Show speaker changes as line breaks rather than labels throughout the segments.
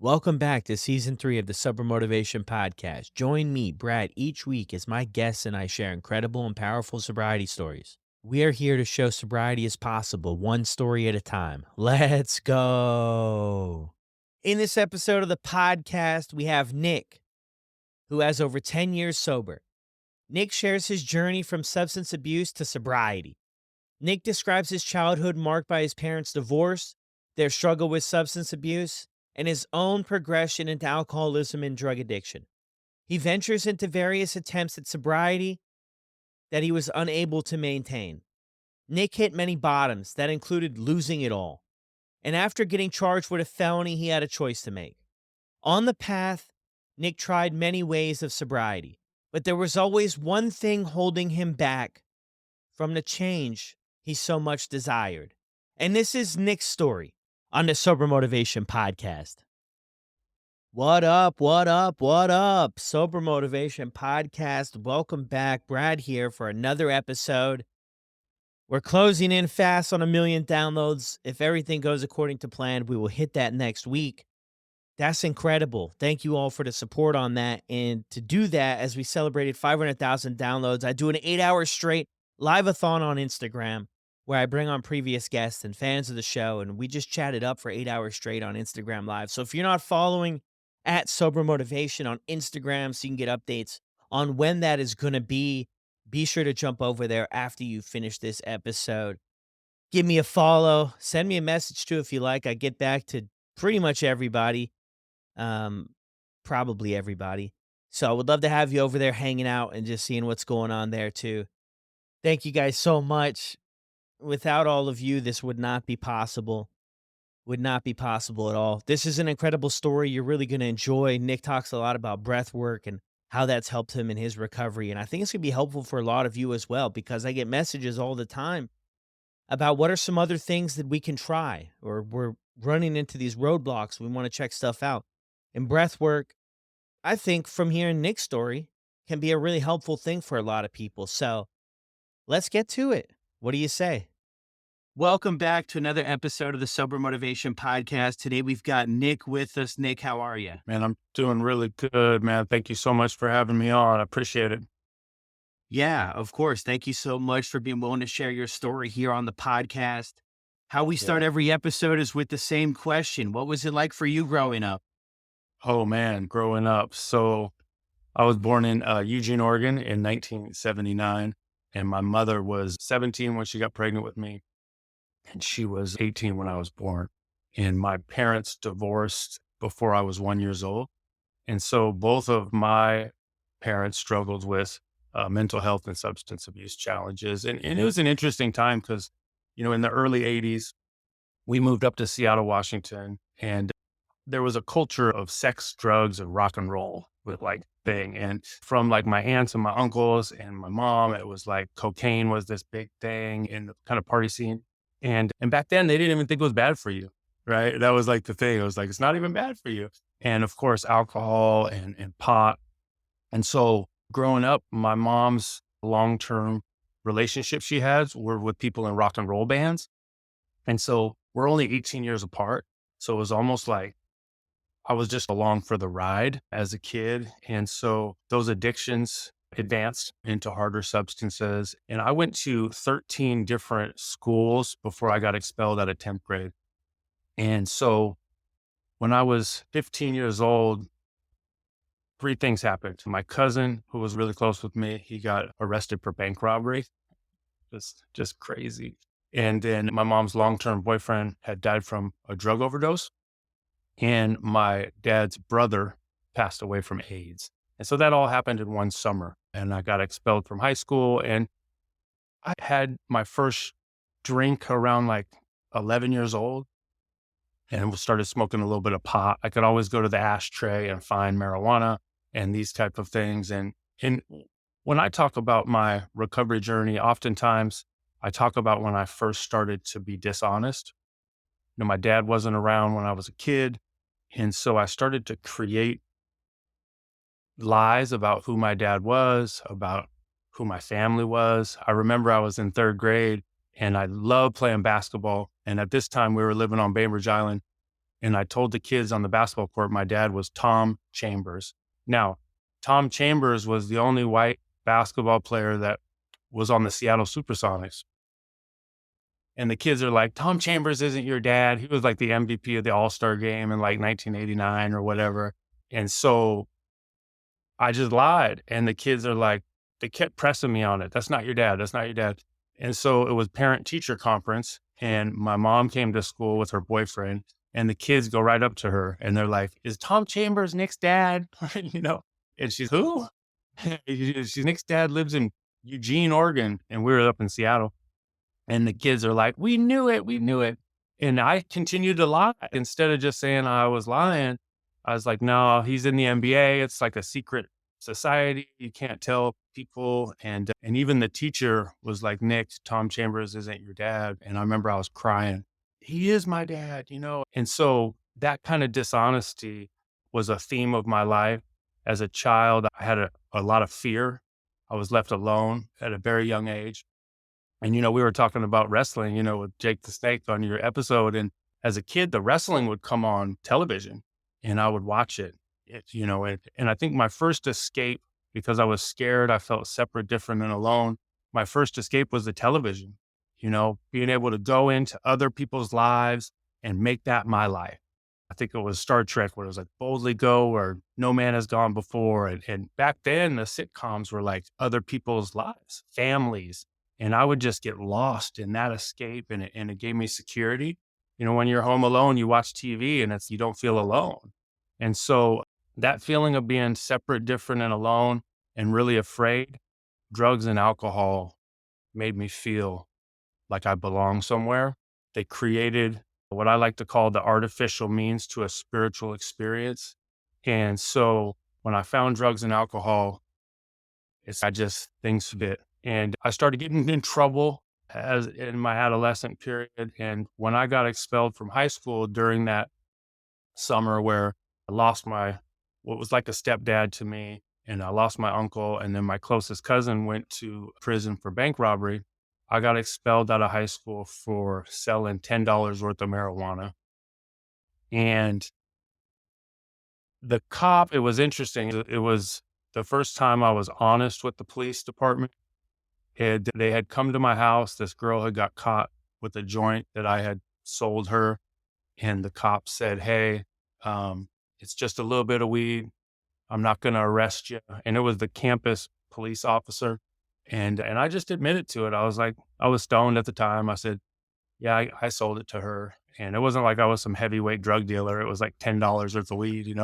Welcome back to season 3 of the Sober Motivation Podcast. Join me, Brad, each week as my guests and I share incredible and powerful sobriety stories. We are here to show sobriety is possible, one story at a time. Let's go. In this episode of the podcast, we have Nick, who has over 10 years sober. Nick shares his journey from substance abuse to sobriety. Nick describes his childhood marked by his parents' divorce, their struggle with substance abuse, and his own progression into alcoholism and drug addiction. He ventures into various attempts at sobriety that he was unable to maintain. Nick hit many bottoms that included losing it all. And after getting charged with a felony, he had a choice to make. On the path, Nick tried many ways of sobriety, but there was always one thing holding him back from the change he so much desired. And this is Nick's story on the Sober Motivation Podcast. What up, what up, what up? Sober Motivation Podcast. Welcome back. Brad here for another episode. We're closing in fast on 1 million downloads. If everything goes according to plan, we will hit that next week. That's incredible. Thank you all for the support on that. And to do that, as we celebrated 500,000 downloads, I do an 8-hour straight live-a-thon on Instagram where I bring on previous guests and fans of the show, and we just chat it up for 8 hours straight on Instagram Live. So if you're not following at Sober Motivation on Instagram so you can get updates on when that is going to be sure to jump over there after you finish this episode. Give me a follow. Send me a message too if you like. I get back to pretty much everybody. Probably everybody. So I would love to have you over there hanging out and just seeing what's going on there too. Thank you guys so much. Without all of you, this would not be possible. Would not be possible at all. This is an incredible story you're really going to enjoy. Nick talks a lot about breathwork and how that's helped him in his recovery. And I think it's going to be helpful for a lot of you as well, because I get messages all the time about what are some other things that we can try, or we're running into these roadblocks. We want to check stuff out. And breathwork, I think from hearing Nick's story, can be a really helpful thing for a lot of people. So let's get to it. What do you say? Welcome back to another episode of the Sober Motivation Podcast. Today we've got Nick with us. Nick, how are you?
Man, I'm doing really good, man. Thank you so much for having me on. I appreciate it.
Yeah, of course. Thank you so much for being willing to share your story here on the podcast. How we start every episode is with the same question. What was it like for you growing up?
Oh, man, growing up. So I was born in Eugene, Oregon in 1979, and my mother was 17 when she got pregnant with me, and she was 18 when I was born. And my parents divorced before I was 1 year old. And so both of my parents struggled with mental health and substance abuse challenges. And it was an interesting time because, in the early 80s, we moved up to Seattle, Washington, and there was a culture of sex, drugs, and rock and roll with thing. And from my aunts and my uncles and my mom, it was like cocaine was this big thing in the kind of party scene. And back then they didn't even think it was bad for you, right? That was the thing. It was it's not even bad for you. And of course, alcohol and pot. And so growing up, my mom's long-term relationships she has were with people in rock and roll bands. And so we're only 18 years apart. So it was almost like I was just along for the ride as a kid. And so those addictions advanced into harder substances. And I went to 13 different schools before I got expelled out of 10th grade. And so when I was 15 years old, 3 things happened. My cousin, who was really close with me, he got arrested for bank robbery. Just crazy. And then my mom's long-term boyfriend had died from a drug overdose. And my dad's brother passed away from AIDS. And so that all happened in one summer. And I got expelled from high school. And I had my first drink around 11 years old and started smoking a little bit of pot. I could always go to the ashtray and find marijuana and these type of things. And when I talk about my recovery journey, oftentimes I talk about when I first started to be dishonest. My dad wasn't around when I was a kid. And so I started to create lies about who my dad was, about who my family was. I remember I was in 3rd grade and I loved playing basketball. And at this time we were living on Bainbridge Island. And I told the kids on the basketball court my dad was Tom Chambers. Now, Tom Chambers was the only white basketball player that was on the Seattle Supersonics. And the kids are like, Tom Chambers isn't your dad. He was like the MVP of the All-Star game in like 1989 or whatever. And so I just lied. And the kids are like, they kept pressing me on it. That's not your dad. That's not your dad. And so it was parent teacher conference. And my mom came to school with her boyfriend. And the kids go right up to her and they're like, is Tom Chambers Nick's dad? you know, and she's, who? She's Nick's dad lives in Eugene, Oregon. And we were up in Seattle. And the kids are like, we knew it. We knew it. And I continued to lie. Instead of just saying I was lying, I was like, no, he's in the NBA. It's like a secret society. You can't tell people. And even the teacher was like, Nick, Tom Chambers isn't your dad. And I remember I was crying. He is my dad. And so that kind of dishonesty was a theme of my life. As a child, I had a lot of fear. I was left alone at a very young age. And, we were talking about wrestling, with Jake the Snake on your episode. And as a kid, the wrestling would come on television and I would watch it. And I think my first escape, because I was scared, I felt separate, different, and alone. My first escape was the television, being able to go into other people's lives and make that my life. I think it was Star Trek where it was like boldly go where no man has gone before. And back then the sitcoms were like other people's lives, families. And I would just get lost in that escape and it gave me security. When you're home alone, you watch TV and you don't feel alone. And so that feeling of being separate, different, and alone and really afraid, drugs and alcohol made me feel like I belong somewhere. They created what I like to call the artificial means to a spiritual experience. And so when I found drugs and alcohol, things fit. And I started getting in trouble as in my adolescent period. And when I got expelled from high school during that summer where I lost what was like a stepdad to me, and I lost my uncle, and then my closest cousin went to prison for bank robbery, I got expelled out of high school for selling $10 worth of marijuana. And it was interesting. It was the first time I was honest with the police department. They had come to my house. This girl had got caught with a joint that I had sold her. And the cop said, hey, it's just a little bit of weed. I'm not going to arrest you. And it was the campus police officer. And I just admitted to it. I was like, I was stoned at the time. I said, yeah, I sold it to her. And it wasn't like I was some heavyweight drug dealer. It was like $10 worth of weed,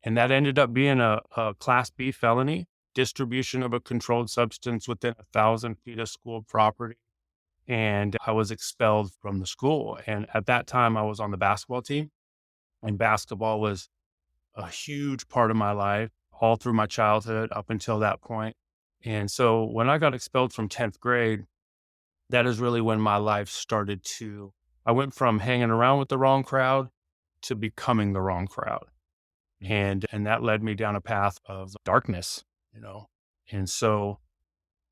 And that ended up being a Class B felony, distribution of a controlled substance within 1,000 feet of school property. And I was expelled from the school. And at that time, I was on the basketball team. And basketball was a huge part of my life all through my childhood up until that point. And so when I got expelled from 10th grade, that is really when my life started I went from hanging around with the wrong crowd to becoming the wrong crowd. And that led me down a path of darkness, And so,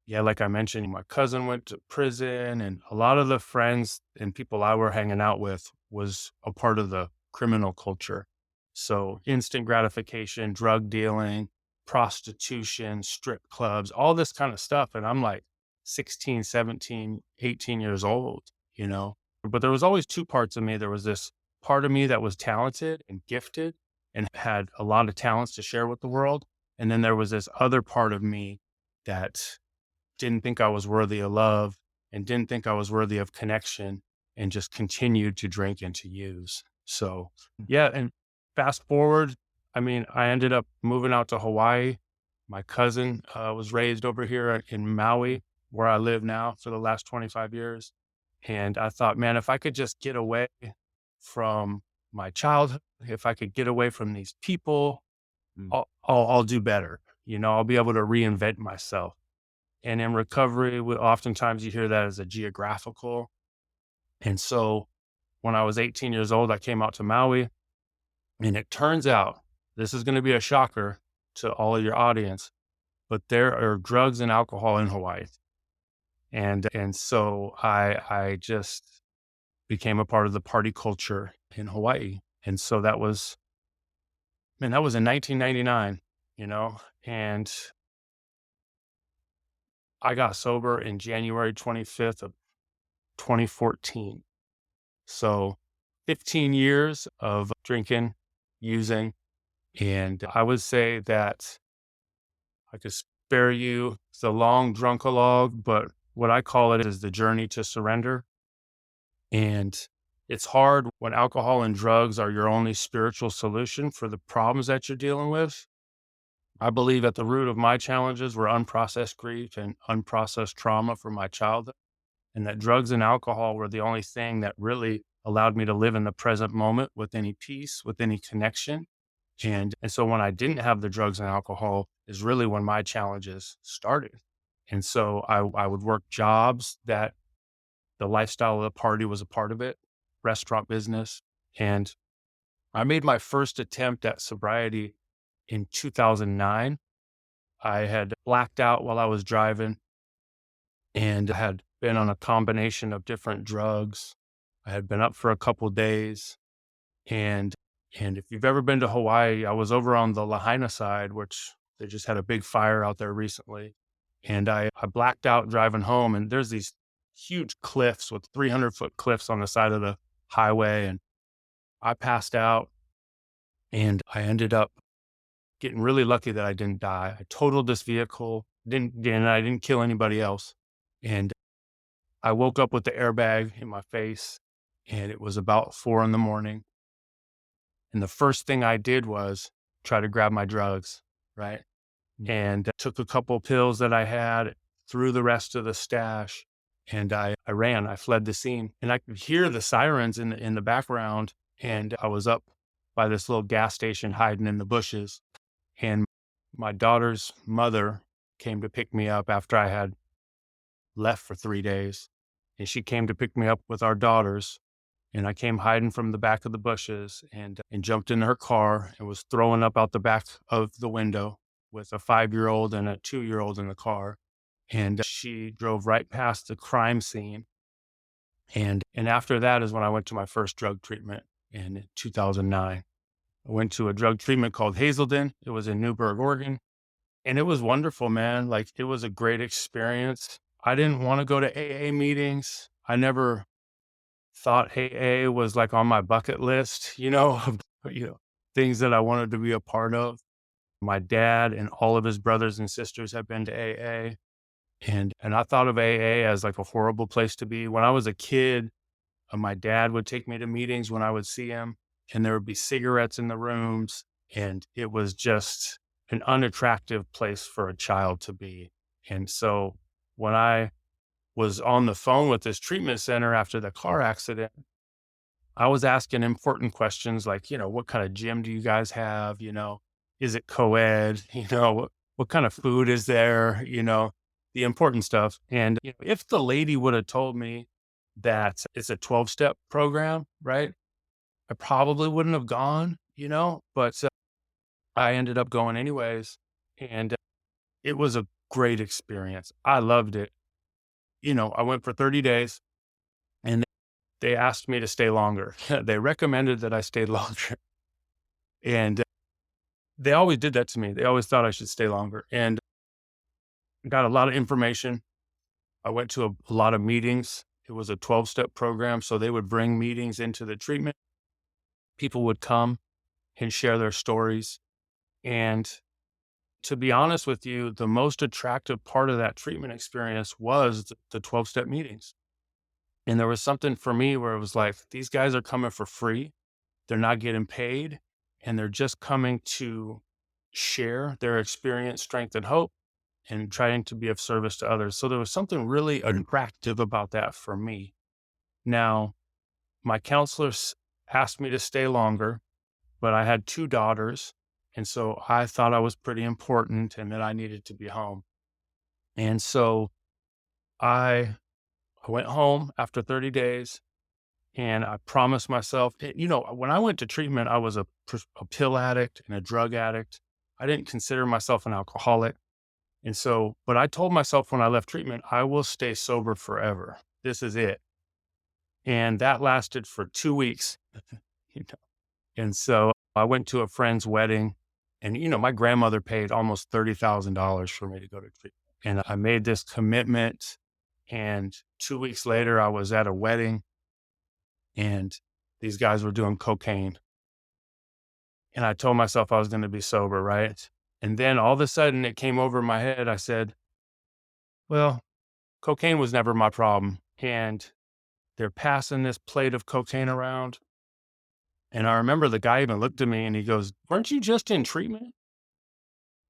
yeah, like I mentioned, my cousin went to prison and a lot of the friends and people I were hanging out with was a part of the criminal culture. So instant gratification, drug dealing, prostitution, strip clubs, all this kind of stuff. And I'm like 16, 17, 18 years old, But there was always two parts of me. There was this part of me that was talented and gifted and had a lot of talents to share with the world. And then there was this other part of me that didn't think I was worthy of love and didn't think I was worthy of connection and just continued to drink and to use. So, yeah. And fast forward, I ended up moving out to Hawaii. My cousin was raised over here in Maui, where I live now for the last 25 years. And I thought, man, if I could just get away from my childhood, if I could get away from these people, I'll do better. I'll be able to reinvent myself. And in recovery, oftentimes you hear that as a geographical. And so when I was 18 years old, I came out to Maui. And it turns out, this is going to be a shocker to all of your audience, but there are drugs and alcohol in Hawaii. And so I just became a part of the party culture in Hawaii. And so that was, man, that was in 1999, and I got sober in January 25th of 2014. So 15 years of drinking, using, and I would say that I could spare you the long drunkalogue, but what I call it is the journey to surrender. And it's hard when alcohol and drugs are your only spiritual solution for the problems that you're dealing with. I believe at the root of my challenges were unprocessed grief and unprocessed trauma from my childhood, and that drugs and alcohol were the only thing that really allowed me to live in the present moment with any peace, with any connection. And so when I didn't have the drugs and alcohol is really when my challenges started. And so I would work jobs that the lifestyle of the party was a part of it, restaurant business. And I made my first attempt at sobriety in 2009. I had blacked out while I was driving and had been on a combination of different drugs. I had been up for a couple days. And if you've ever been to Hawaii, I was over on the Lahaina side, which they just had a big fire out there recently. And I blacked out driving home, and there's these huge cliffs with 300-foot cliffs on the side of the highway. And I passed out, and I ended up getting really lucky that I didn't die. I totaled this vehicle, and I didn't kill anybody else. And I woke up with the airbag in my face, and it was about 4 in the morning. And the first thing I did was try to grab my drugs, right? And took a couple pills that I had, threw the rest of the stash, and I ran. I fled the scene, and I could hear the sirens in the background. And I was up by this little gas station hiding in the bushes. And my daughter's mother came to pick me up after I had left for 3 days. And she came to pick me up with our daughters. And I came hiding from the back of the bushes and jumped in her car and was throwing up out the back of the window with a 5-year-old and a 2-year-old in the car. And she drove right past the crime scene. And after that is when I went to my first drug treatment in 2009. I went to a drug treatment called Hazelden. It was in Newburgh, Oregon. And it was wonderful, man. Like, it was a great experience. I didn't want to go to AA meetings. I never thought AA was like on my bucket list, of, things that I wanted to be a part of. My dad and all of his brothers and sisters have been to AA. And I thought of AA as like a horrible place to be. When I was a kid, my dad would take me to meetings when I would see him, and there would be cigarettes in the rooms. And it was just an unattractive place for a child to be. And so when I was on the phone with this treatment center after the car accident, I was asking important questions like, what kind of gym do you guys have? Is it co-ed? What kind of food is there? The important stuff. And if the lady would have told me that it's a 12-step program, right? I probably wouldn't have gone, but I ended up going anyways. And it was a great experience. I loved it. I went for 30 days and they asked me to stay longer. They recommended that I stayed longer. And they always did that to me. They always thought I should stay longer. And got a lot of information. I went to a lot of meetings. It was a 12-step program. So they would bring meetings into the treatment. People would come and share their stories. And to be honest with you, the most attractive part of that treatment experience was the 12-step meetings. And there was something for me where it was like, these guys are coming for free. They're not getting paid. And they're just coming to share their experience, strength, and hope, and trying to be of service to others. So there was something really attractive about that for me. Now, my counselors asked me to stay longer, but I had 2 daughters. And so I thought I was pretty important and that I needed to be home. And so I went home after 30 days and I promised myself, when I went to treatment, I was a pill addict and a drug addict. I didn't consider myself an alcoholic. And so, but I told myself when I left treatment, I will stay sober forever. This is it. And that lasted for 2 weeks. you know. And so I went to a friend's wedding and, my grandmother paid almost $30,000 for me to go to treatment. And I made this commitment. And 2 weeks later, I was at a wedding and these guys were doing cocaine. And I told myself I was going to be sober, right? And then all of a sudden it came over my head. I said, well, cocaine was never my problem. And they're passing this plate of cocaine around. And I remember the guy even looked at me and he goes, weren't you just in treatment?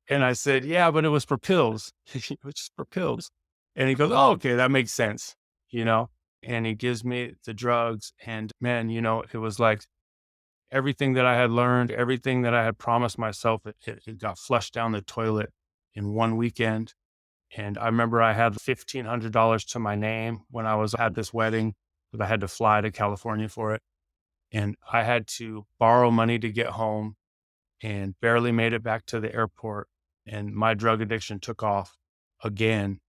And I said, yeah, but it was for pills. It was just for pills. And he goes, oh, okay, that makes sense, you know? And he gives me the drugs. And man, it was like everything that I had learned, everything that I had promised myself, it got flushed down the toilet in one weekend. And I remember I had $1,500 to my name when I was at this wedding, but I had to fly to California for it. And I had to borrow money to get home and barely made it back to the airport. And my drug addiction took off again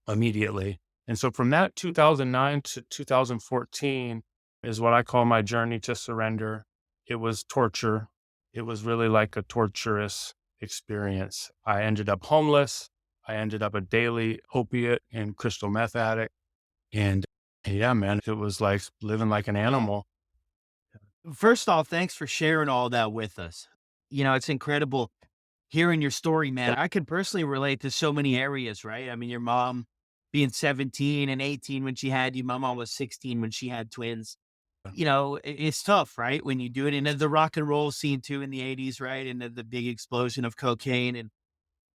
immediately. And so from that 2009 to 2014 is what I call my journey to surrender. It was torture. It was really like a torturous experience. I ended up homeless. I ended up a daily opiate and crystal meth addict. And yeah, man, it was like living like an animal.
First off, thanks for sharing all that with us. It's incredible hearing your story, man. I could personally relate to so many areas, right? I mean, your mom being 17 and 18 when she had you, my mom was 16 when she had twins. It's tough, right? When you do it. And then the rock and roll scene too in the 80s, right? And the big explosion of cocaine and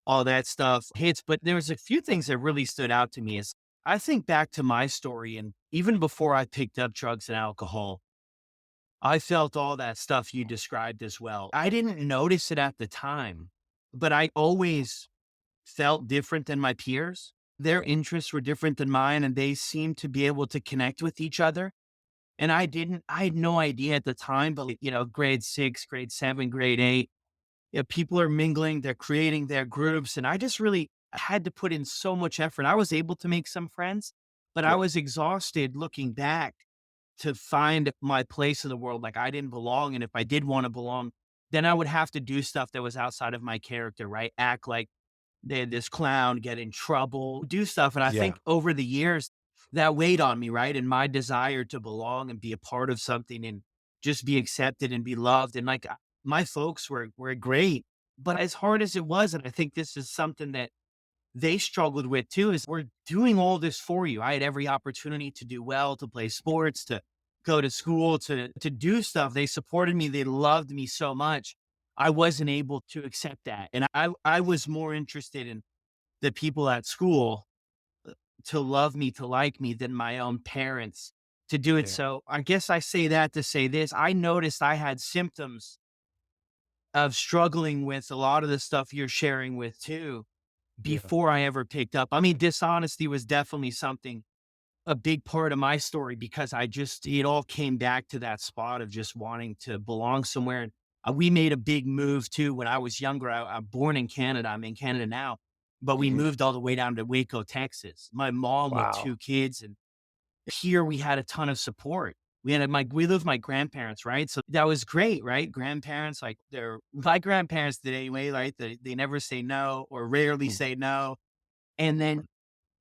all that stuff hits. But there was a few things that really stood out to me is I think back to my story. And even before I picked up drugs and alcohol, I felt all that stuff you described as well. I didn't notice it at the time, but I always felt different than my peers. Their interests were different than mine, and they seemed to be able to connect with each other. And I had no idea at the time, but grade 6, grade 7, grade 8, people are mingling, they're creating their groups. And I just really had to put in so much effort. I was able to make some friends, but I
Yeah.
was exhausted looking back to find my place in the world. Like I didn't belong. And if I did want to belong, then I would have to do stuff that was outside of my character, right? Act like this clown, get in trouble, do stuff. And I
Yeah.
think over the years that weighed on me, right? And my desire to belong and be a part of something and just be accepted and be loved. And like my folks were great, but as hard as it was, and I think this is something that they struggled with too, is we're doing all this for you. I had every opportunity to do well, to play sports, to go to school, to do stuff. They supported me. They loved me so much. I wasn't able to accept that. And I was more interested in the people at school to love me, to like me than my own parents to do it.
Yeah.
So I guess I say that to say this. I noticed I had symptoms of struggling with a lot of the stuff you're sharing with too
Yeah.
before I ever picked up. I mean, dishonesty was definitely something, a big part of my story because it all came back to that spot of just wanting to belong somewhere. And we made a big move too when I was younger. I'm born in Canada. I'm in Canada now, but we
Mhm.
moved all the way down to Waco, Texas. My mom with
Wow.
2 kids, and here we had a ton of support. We lived with my grandparents, right? So that was great, right? Grandparents, like they're my grandparents did anyway, right? They never say no or rarely
Mm.
say no. And then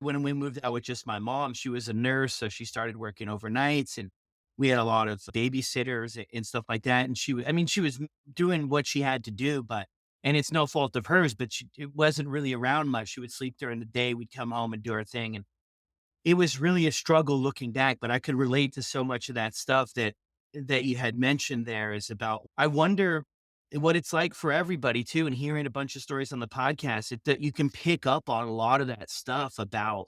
when we moved out with just my mom, she was a nurse, so she started working overnights, and we had a lot of babysitters and stuff like that. And she was doing what she had to do, and it's no fault of hers, but it wasn't really around much. She would sleep during the day. We'd come home and do our thing. And it was really a struggle looking back, but I could relate to so much of that stuff that you had mentioned there is about. I wonder what it's like for everybody too, and hearing a bunch of stories on the podcast that you can pick up on a lot of that stuff about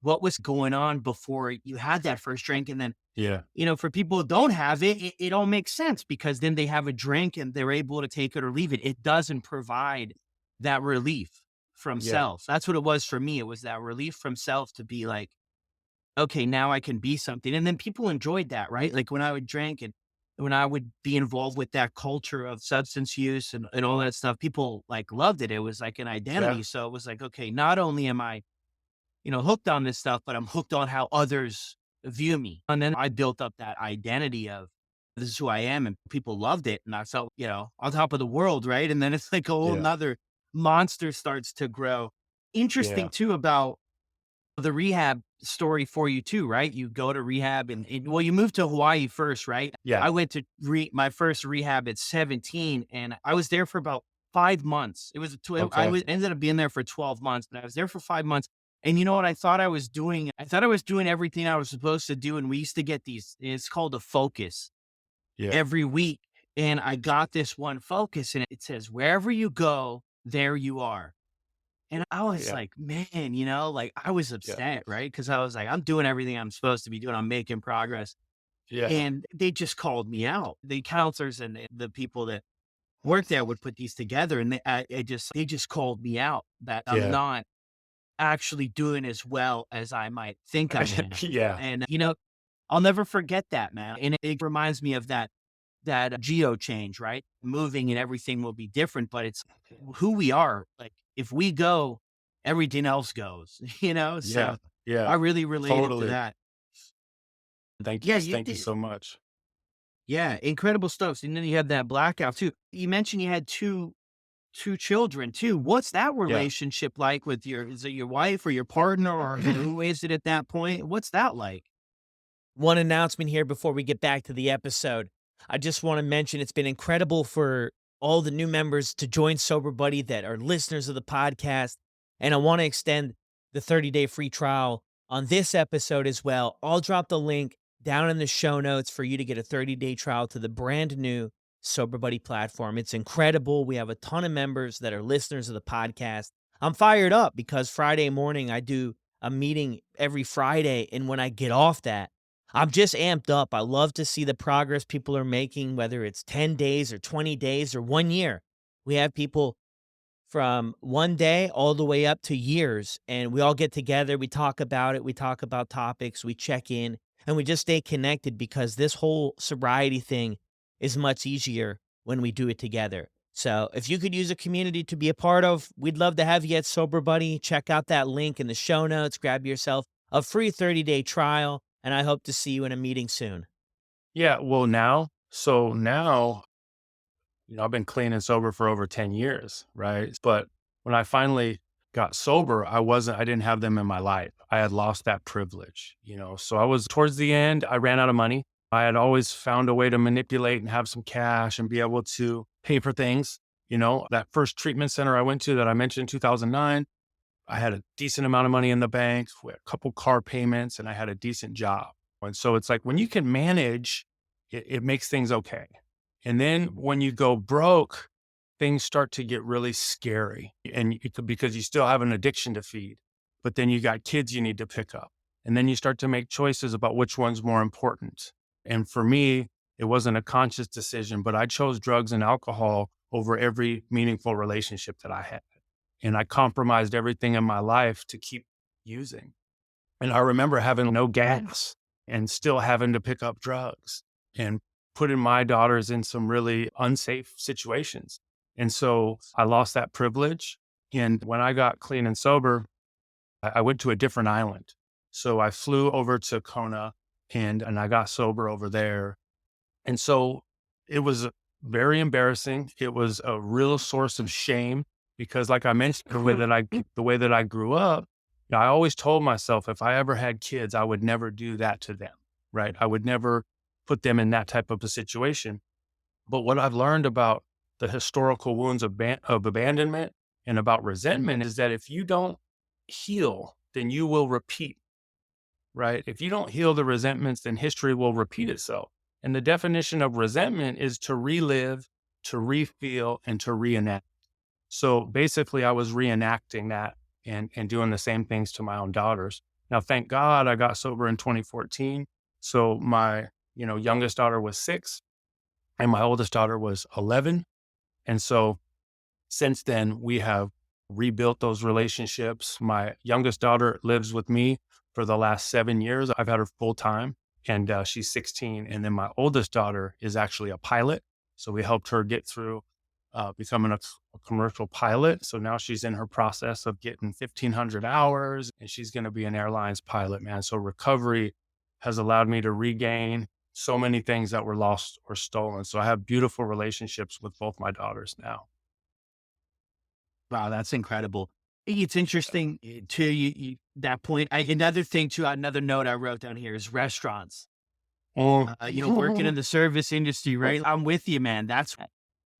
what was going on before you had that first drink. And then,
Yeah.
for people who don't have it all makes sense because then they have a drink and they're able to take it or leave it. It doesn't provide that relief from
Yeah.
self. That's what it was for me. It was that relief from self to be like, okay, now I can be something. And then people enjoyed that, right? Like when I would drink and when I would be involved with that culture of substance use and all that stuff, people like loved it. It was like an
Yeah.
identity. So it was like, okay, not only am I, hooked on this stuff, but I'm hooked on how others view me. And then I built up that identity of this is who I am. And people loved it. And I felt, on top of the world. Right. And then it's like a whole
Yeah.
nother monster starts to grow. Interesting
Yeah.
too about the rehab story for you too, right? You go to rehab well, you moved to Hawaii first, right?
Yeah.
I went to my first rehab at 17 and I was there for about 5 months. I
Okay.
ended up being there for 12 months, but I was there for 5 months. And you know what I thought I was doing? I thought I was doing everything I was supposed to do. And we used to get it's called a focus
Yeah.
every week. And I got this one focus and it says, wherever you go, there you are. And I was
Yeah.
like, man, like I was
Yeah.
upset, right? Because I was like, I'm doing everything I'm supposed to be doing. I'm making progress.
Yeah.
And they just called me out. The counselors and the people that work there would put these together. And they just called me out that I'm
Yeah.
not actually doing as well as I might think I am.
Yeah.
And, I'll never forget that, man. And it reminds me of that geo change, right? Moving and everything will be different, but it's who we are. Like if we go, everything else goes,
Yeah.
So
Yeah.
I really related to
Totally.
that.
Thank you.
Yeah, you
Thank you
did.
so much.
Yeah, incredible stuff. And then you had that blackout too. You mentioned you had two children too. What's that
Yeah.
relationship like with is it your wife or your partner or who is it at that point? What's that like? One announcement here before we get back to the episode. I just want to mention it's been incredible for all the new members to join Sober Buddy that are listeners of the podcast. And I want to extend the 30-day free trial on this episode as well. I'll drop the link down in the show notes for you to get a 30-day trial to the brand new Sober Buddy platform. It's incredible. We have a ton of members that are listeners of the podcast. I'm fired up because Friday morning I do a meeting every Friday. And when I get off that, I'm just amped up. I love to see the progress people are making, whether it's 10 days or 20 days or 1 year. We have people from 1 day all the way up to years, and we all get together. We talk about it. We talk about topics. We check in, and we just stay connected because this whole sobriety thing is much easier when we do it together. So if you could use a community to be a part of, we'd love to have you at Sober Buddy. Check out that link in the show notes. Grab yourself a free 30-day trial. And I hope to see you in a meeting soon.
Yeah. Well, now, I've been clean and sober for over 10 years, right? But when I finally got sober, I didn't have them in my life. I had lost that privilege, So I was towards the end, I ran out of money. I had always found a way to manipulate and have some cash and be able to pay for things. That first treatment center I went to that I mentioned in 2009, I had a decent amount of money in the bank, with a couple car payments, and I had a decent job. And so it's like when you can manage, it makes things okay. And then when you go broke, things start to get really scary. And because you still have an addiction to feed, but then you got kids you need to pick up. And then you start to make choices about which one's more important. And for me, it wasn't a conscious decision, but I chose drugs and alcohol over every meaningful relationship that I had. And I compromised everything in my life to keep using. And I remember having no gas and still having to pick up drugs and putting my daughters in some really unsafe situations. And so I lost that privilege. And when I got clean and sober, I went to a different island. So I flew over to Kona and I got sober over there. And so it was very embarrassing. It was a real source of shame because, like I mentioned, the way that I grew up, I always told myself if I ever had kids, I would never do that to them, right? I would never put them in that type of a situation. But what I've learned about the historical wounds of abandonment and about resentment is that if you don't heal, then you will repeat, right? If you don't heal the resentments, then history will repeat itself. And the definition of resentment is to relive, to refeel, and to reenact. So basically, I was reenacting that and doing the same things to my own daughters. Now, thank God I got sober in 2014. So my, youngest daughter was 6 and my oldest daughter was 11. And so since then, we have rebuilt those relationships. My youngest daughter lives with me for the last 7 years. I've had her full time and she's 16. And then my oldest daughter is actually a pilot. So we helped her get through becoming a commercial pilot. So now she's in her process of getting 1,500 hours and she's going to be an airlines pilot, man. So recovery has allowed me to regain so many things that were lost or stolen. So I have beautiful relationships with both my daughters now.
Wow, that's incredible. It's interesting to that point. Another thing too, another note I wrote down here is restaurants.
Mm.
Working in the service industry, right? I'm with you, man. That's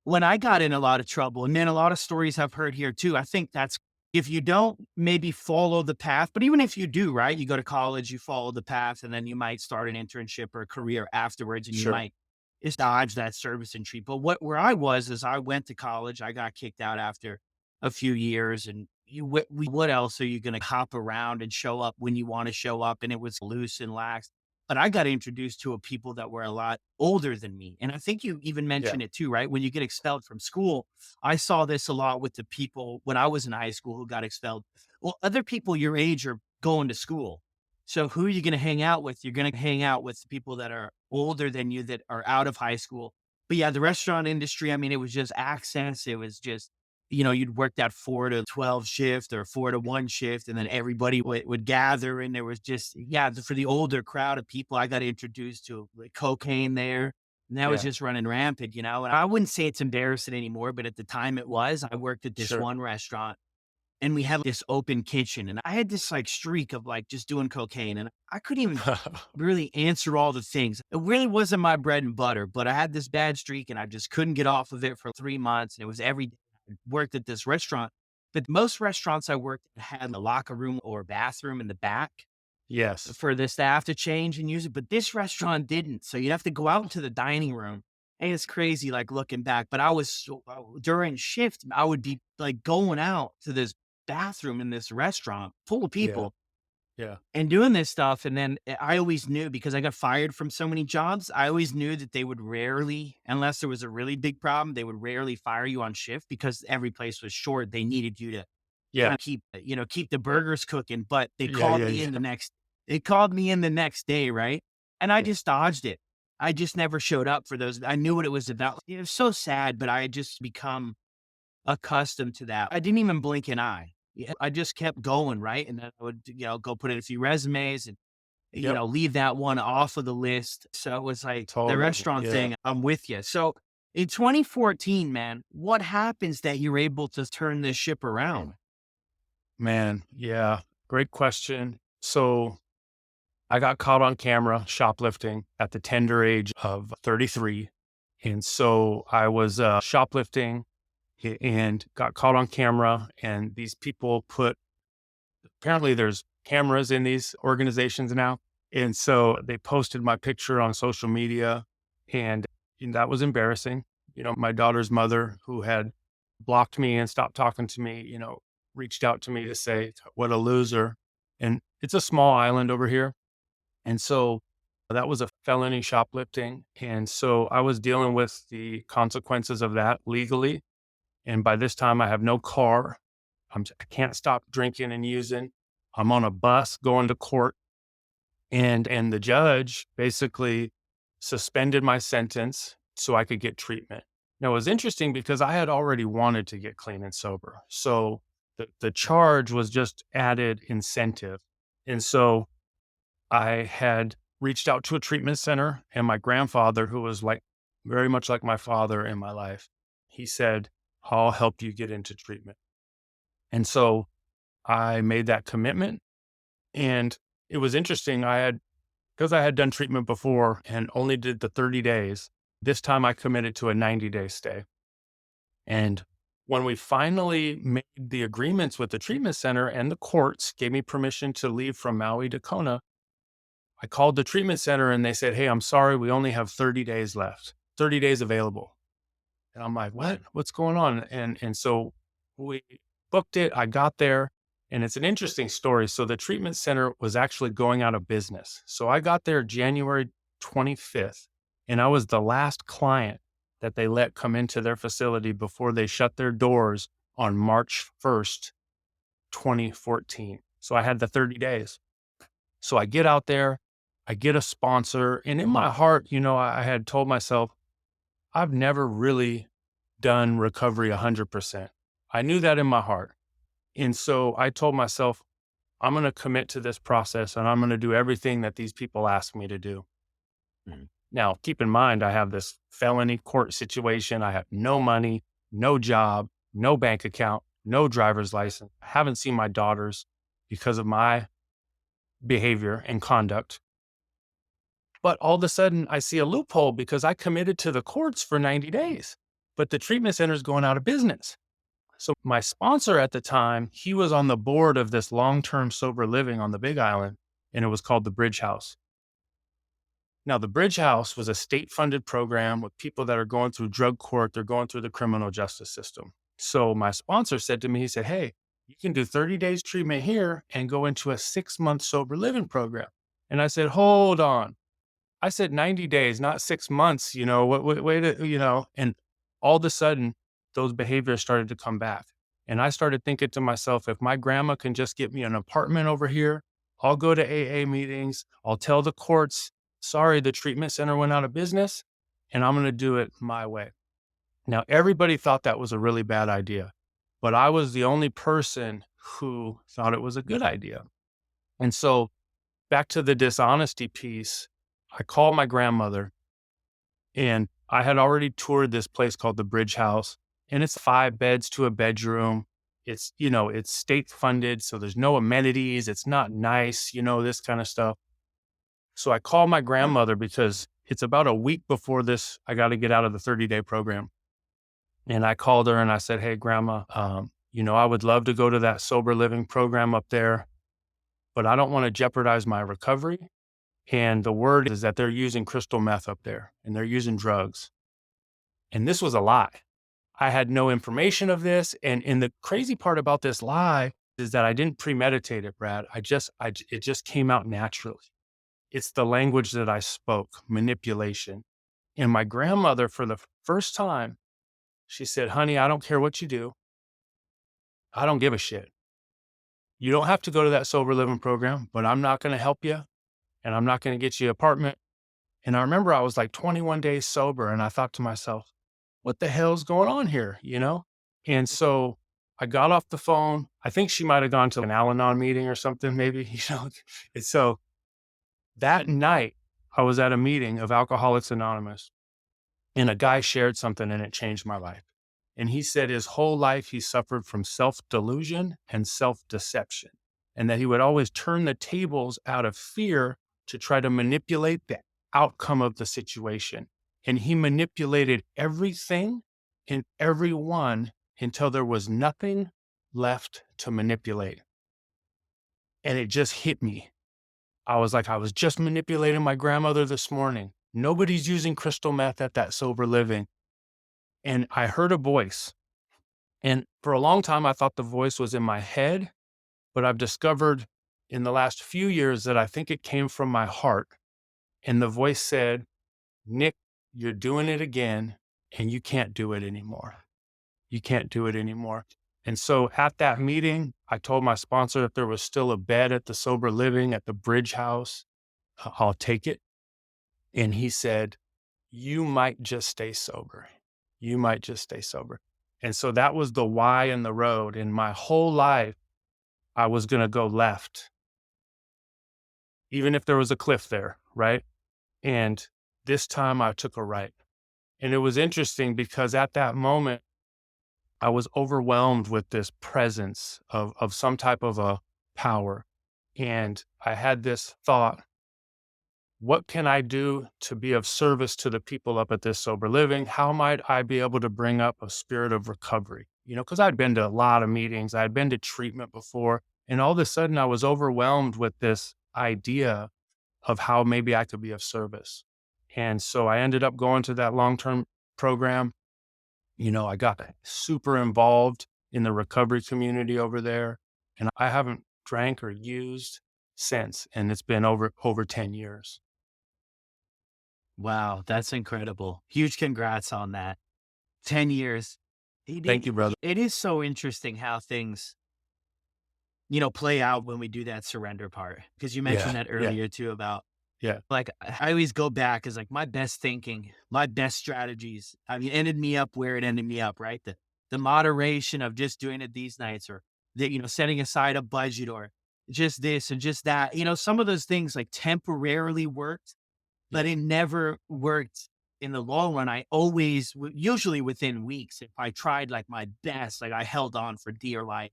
when I got in a lot of trouble. And then a lot of stories I've heard here too. I think that's if you don't maybe follow the path, but even if you do, right? You go to college, you follow the path, and then you might start an internship or a career afterwards, and you
Sure.
might just dodge that service entry. But where I was is I went to college, I got kicked out after a few years, and what else are you going to hop around and show up when you want to show up? And it was loose and lax. But I got introduced to a people that were a lot older than me. And I think you even
Yeah.
mentioned it too, right? When you get expelled from school, I saw this a lot with the people when I was in high school who got expelled. Well, other people your age are going to school. So who are you going to hang out with? You're going to hang out with people that are older than you that are out of high school. But yeah, the restaurant industry, I mean, it was just access. It was just, you'd work that 4 to 12 shift or 4 to 1 shift, and then everybody would gather. And there was just, yeah, for the older crowd of people, I got introduced to like cocaine there. And that was
Yeah.
just running rampant, And I wouldn't say it's embarrassing anymore, but at the time it was. I worked at this
Sure.
one restaurant and we had this open kitchen and I had this like streak of like just doing cocaine and I couldn't even really answer all the things. It really wasn't my bread and butter, but I had this bad streak and I just couldn't get off of it for 3 months. And it was every day. I worked at this restaurant, but most restaurants I worked at had a locker room or bathroom in the back
Yes.
for the staff to change and use it, but this restaurant didn't. So you'd have to go out into the dining room. And it's crazy, like looking back, but during shift, I would be like going out to this bathroom in this restaurant full of
Yeah.
people
Yeah.
and doing this stuff. And then I always knew because I got fired from so many jobs, I always knew that they would rarely, unless there was a really big problem, they would rarely fire you on shift because every place was short. They needed you to
Yeah.
kinda keep the burgers cooking, but
Yeah. Yeah. Yeah.
they called me in the next day, right? And I
Yeah.
just dodged it. I just never showed up for those. I knew what it was about. It was so sad, but I had just become accustomed to that. I didn't even blink an eye. Yeah, I just kept going, right? And then I would, go put in a few resumes and,
Yep.
leave that one off of the list. So it was like the
Totally.
restaurant
Yeah.
thing, I'm with you. So in 2014, man, what happens that you're able to turn this ship around?
Man. Yeah. Great question. So I got caught on camera shoplifting at the tender age of 33. And so I was shoplifting and got caught on camera. And these people apparently there's cameras in these organizations now. And so they posted my picture on social media and that was embarrassing. My daughter's mother, who had blocked me and stopped talking to me, reached out to me to say, what a loser. And it's a small island over here. And so that was a felony shoplifting. And so I was dealing with the consequences of that legally. And by this time, I have no car. I can't stop drinking and using. I'm on a bus going to court. And the judge basically suspended my sentence so I could get treatment. Now, it was interesting because I had already wanted to get clean and sober. So the charge was just added incentive. And so I had reached out to a treatment center, and my grandfather, who was like very much like my father in my life, he said, I'll help you get into treatment. And so I made that commitment. And it was interesting. Because I had done treatment before and only did the 30 days, this time I committed to a 90-day stay. And when we finally made the agreements with the treatment center and the courts gave me permission to leave from Maui to Kona, I called the treatment center and they said, hey, I'm sorry, we only have 30 days left, 30 days available. And I'm like, what? What's going on? And so we booked it. I got there and it's an interesting story. So the treatment center was actually going out of business. So I got there January 25th and I was the last client that they let come into their facility before they shut their doors on March 1st, 2014. So I had the 30 days. So I get out there, I get a sponsor. And in my heart, I had told myself, I've never really done recovery 100%. I knew that in my heart. And so I told myself, I'm going to commit to this process and I'm going to do everything that these people ask me to do.
Mhm.
Now, keep in mind, I have this felony court situation. I have no money, no job, no bank account, no driver's license. I haven't seen my daughters because of my behavior and conduct. But all of a sudden, I see a loophole because I committed to the courts for 90 days, but the treatment center is going out of business. So my sponsor at the time, he was on the board of this long-term sober living on the Big Island, and it was called the Bridge House. Now, the Bridge House was a state-funded program with people that are going through drug court. They're going through the criminal justice system. So my sponsor said to me, he said, hey, you can do 30 days treatment here and go into a 6-month sober living program. And I said, hold on. I said 90 days, not 6 months, and all of a sudden those behaviors started to come back. And I started thinking to myself, if my grandma can just get me an apartment over here, I'll go to AA meetings. I'll tell the courts, sorry, the treatment center went out of business, and I'm going to do it my way. Now, everybody thought that was a really bad idea, but I was the only person who thought it was a good idea. And so back to the dishonesty piece, I called my grandmother, and I had already toured this place called the Bridge House, and it's 5 beds to a bedroom. It's state funded, so there's no amenities. It's not nice, this kind of stuff. So I called my grandmother because it's about a week before this, I got to get out of the 30-day program. And I called her and I said, hey, grandma, I would love to go to that sober living program up there, but I don't want to jeopardize my recovery. And the word is that they're using crystal meth up there and they're using drugs. And this was a lie. I had no information of this. And the crazy part about this lie is that I didn't premeditate it, Brad. It just came out naturally. It's the language that I spoke, manipulation. And my grandmother, for the first time, she said, honey, I don't care what you do. I don't give a shit. You don't have to go to that sober living program, but I'm not going to help you. And I'm not going to get you an apartment. And I remember I was like 21 days sober. And I thought to myself, what the hell's going on here? And so I got off the phone. I think she might've gone to an Al-Anon meeting or something, maybe, And so that night I was at a meeting of Alcoholics Anonymous, and a guy shared something and it changed my life. And he said his whole life he suffered from self-delusion and self-deception, and that he would always turn the tables out of fear to try to manipulate the outcome of the situation. And he manipulated everything and everyone until there was nothing left to manipulate. And it just hit me. I was like, I was just manipulating my grandmother this morning. Nobody's using crystal meth at that sober living. And I heard a voice. And for a long time, I thought the voice was in my head, but I've discovered in the last few years that I think it came from my heart. And the voice said, Nick, you're doing it again, and you can't do it anymore. You can't do it anymore. And so at that meeting, I told my sponsor if there was still a bed at the sober living at the Bridge House, I'll take it. And he said, you might just stay sober. You might just stay sober. And so that was the why in the road. In my whole life, I was going to go left, even if there was a cliff there, right? And this time I took a right. And it was interesting because at that moment, I was overwhelmed with this presence of some type of a power. And I had this thought, what can I do to be of service to the people up at this sober living? How might I be able to bring up a spirit of recovery? Because I'd been to a lot of meetings, I'd been to treatment before, and all of a sudden I was overwhelmed with this idea of how maybe I could be of service. And so I ended up going to that long-term program. I got super involved in the recovery community over there, and I haven't drank or used since. And it's been over 10 years.
Wow, that's incredible. Huge congrats on that. 10 years.
Thank you, brother.
It is so interesting how things, play out when we do that surrender part. Because you mentioned that earlier too about, like, I always go back as like my best thinking, my best strategies. I mean, ended me up where it ended me up, right? The moderation of just doing it these nights, or setting aside a budget, or just this and just that. Some of those things like temporarily worked, but
Yeah.
it never worked in the long run. I always, usually within weeks, if I tried like my best, like I held on for dear life,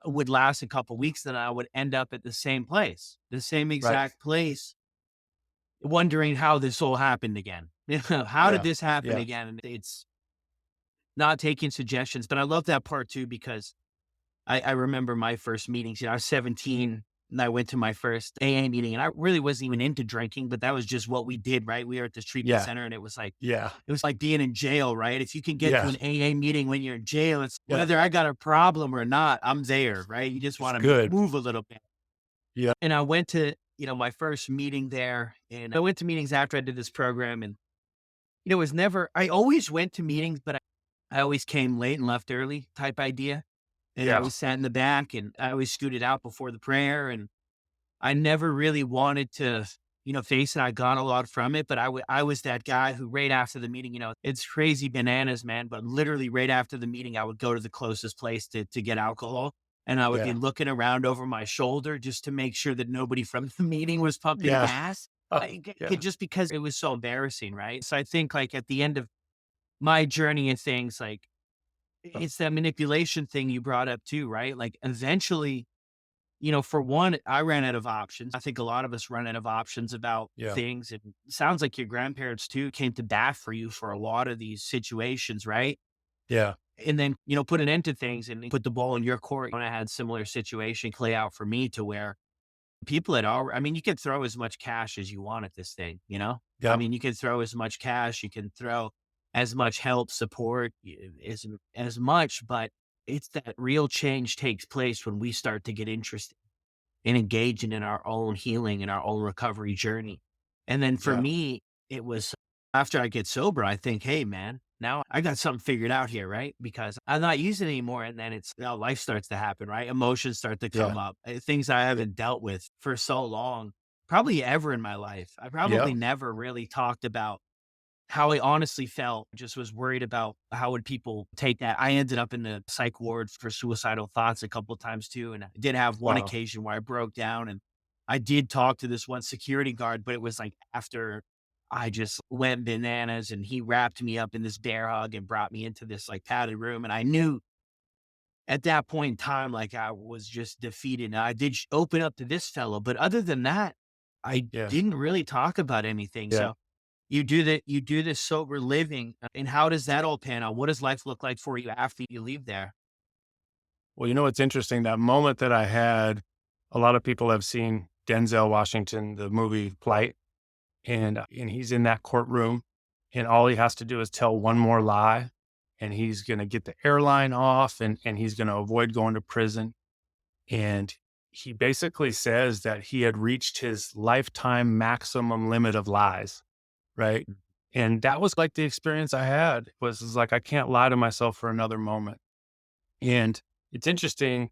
would last a couple weeks, then I would end up at the same place, the same
Right.
exact place, wondering how this all happened again. How did
Yeah.
this happen
Yeah.
again? And it's not taking suggestions, but I love that part too, because I remember my first meetings. I was 17 and I went to my first AA meeting, and I really wasn't even into drinking, but that was just what we did, right? We were at this treatment
Yeah.
center, and
Yeah.
it was like being in jail, right? If you can get to
Yeah.
an AA meeting when you're in jail, it's
Yeah.
whether I got a problem or not, I'm there, right? You just
It's
want to
good.
move a little bit.
Yeah.
And I went to, my first meeting there, and I went to meetings after I did this program. And, it was never, I always went to meetings, but I always came late and left early type idea. And I
Yeah.
always sat in the back, and I always scooted out before the prayer. And I never really wanted to, face it. I got a lot from it, but I was that guy who right after the meeting, it's crazy bananas, man. But literally right after the meeting, I would go to the closest place to get alcohol. And I would be
Yeah.
looking around over my shoulder just to make sure that nobody from the meeting was pumping
Yeah.
gas.
Yeah.
Just because it was so embarrassing, right? So I think like at the end of my journey and things, like it's that manipulation thing you brought up too, right? Like eventually, for one, I ran out of options. I think a lot of us run out of options about
Yeah.
things. And it sounds like your grandparents too came to bat for you for a lot of these situations, right?
Yeah.
And then, put an end to things and put the ball in your court. And I had similar situation play out for me to where people had all, I mean, you could throw as much cash as you want at this thing, I
Yep.
mean, you can throw as much cash, you can throw as much help, support, as much, but it's that real change takes place when we start to get interested and engaging in our own healing and our own recovery journey. And then for
Yeah.
me, it was after I get sober, I think, hey, man, now I got something figured out here, right? Because I'm not using it anymore. And then it's now life starts to happen, right? Emotions start to
Yeah.
come up, things I haven't dealt with for so long, probably ever in my life. I
Yeah.
probably never really talked about how I honestly felt. Just was worried about how would people take that. I ended up in the psych ward for suicidal thoughts a couple of times too. And I did have one
Wow.
occasion where I broke down, and I did talk to this one security guard, but it was like after I just went bananas, and he wrapped me up in this bear hug and brought me into this like padded room. And I knew at that point in time, like I was just defeated. And I did open up to this fellow, but other than that, I
Yeah.
didn't really talk about anything.
Yeah.
So you do this sober living, and how does that all pan out? What does life look like for you after you leave there?
Well, what's interesting? That moment that I had, a lot of people have seen Denzel Washington, the movie Flight, and he's in that courtroom, and all he has to do is tell one more lie, and he's going to get the airline off, and he's going to avoid going to prison. And he basically says that he had reached his lifetime maximum limit of lies, right? And that was like the experience I had was like, I can't lie to myself for another moment. And it's interesting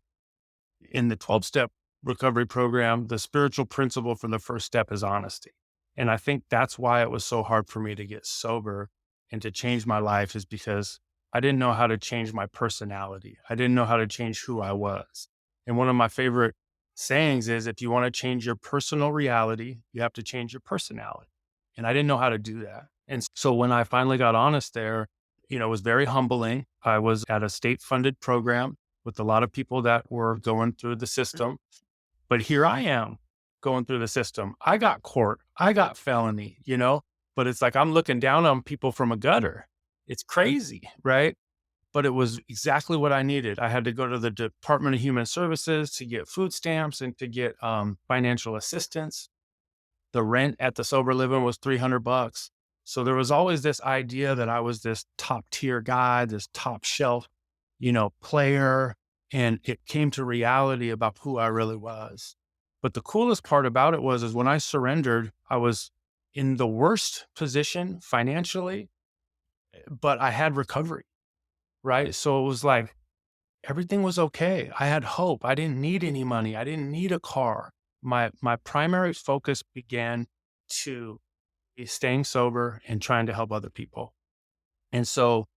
in the 12-step recovery program, the spiritual principle for the first step is honesty. And I think that's why it was so hard for me to get sober and to change my life is because I didn't know how to change my personality. I didn't know how to change who I was. And one of my favorite sayings is if you want to change your personal reality, you have to change your personality. And I didn't know how to do that. And so when I finally got honest there, it was very humbling. I was at a state funded program with a lot of people that were going through the system. But here I am going through the system. I got court, I got felony, but it's like I'm looking down on people from a gutter. It's crazy, right? But it was exactly what I needed. I had to go to the Department of Human Services to get food stamps and to get financial assistance. The rent at the sober living was $300. So there was always this idea that I was this top tier guy, this top shelf, player. And it came to reality about who I really was. But the coolest part about it is when I surrendered, I was in the worst position financially, but I had recovery, right? So it was like everything was okay. I had hope. I didn't need any money. I didn't need a car. My primary focus began to be staying sober and trying to help other people. And so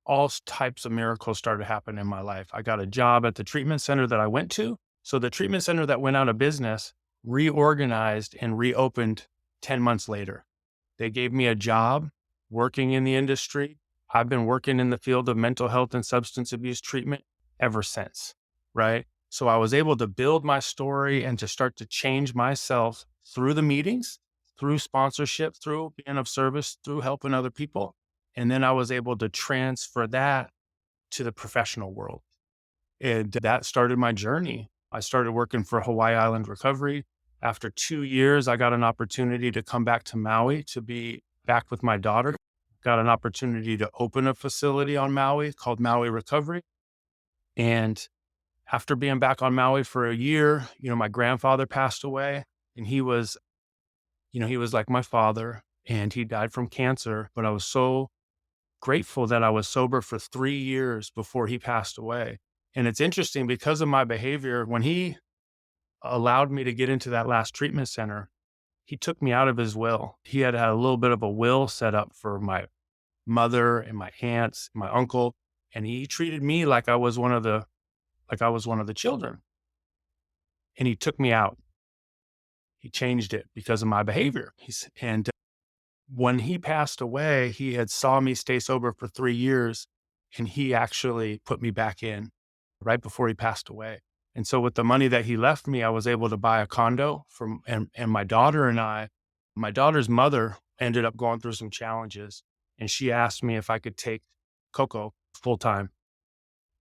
all types of miracles started happening in my life. I got a job at the treatment center that I went to. So the treatment center that went out of business reorganized and reopened 10 months later. They gave me a job working in the industry. I've been working in the field of mental health and substance abuse treatment ever since, right? So I was able to build my story and to start to change myself through the meetings, through sponsorship, through being of service, through helping other people. And then I was able to transfer that to the professional world. And that started my journey. I started working for Hawaii Island Recovery. After 2 years, I got an opportunity to come back to Maui to be back with my daughter. Got an opportunity to open a facility on Maui called Maui Recovery. And after being back on Maui for a year, my grandfather passed away, and he was like my father, and he died from cancer. But I was so grateful that I was sober for 3 years before he passed away. And it's interesting because of my behavior, when he allowed me to get into that last treatment center, he took me out of his will. He had a little bit of a will set up for my mother and my aunts, my uncle, and he treated me like I was one of the children. And he took me out. He changed it because of my behavior. And when he passed away, he had saw me stay sober for 3 years, and he actually put me back in right before he passed away. And so with the money that he left me, I was able to buy a condo and my daughter and my daughter's mother ended up going through some challenges, and she asked me if I could take Coco full time.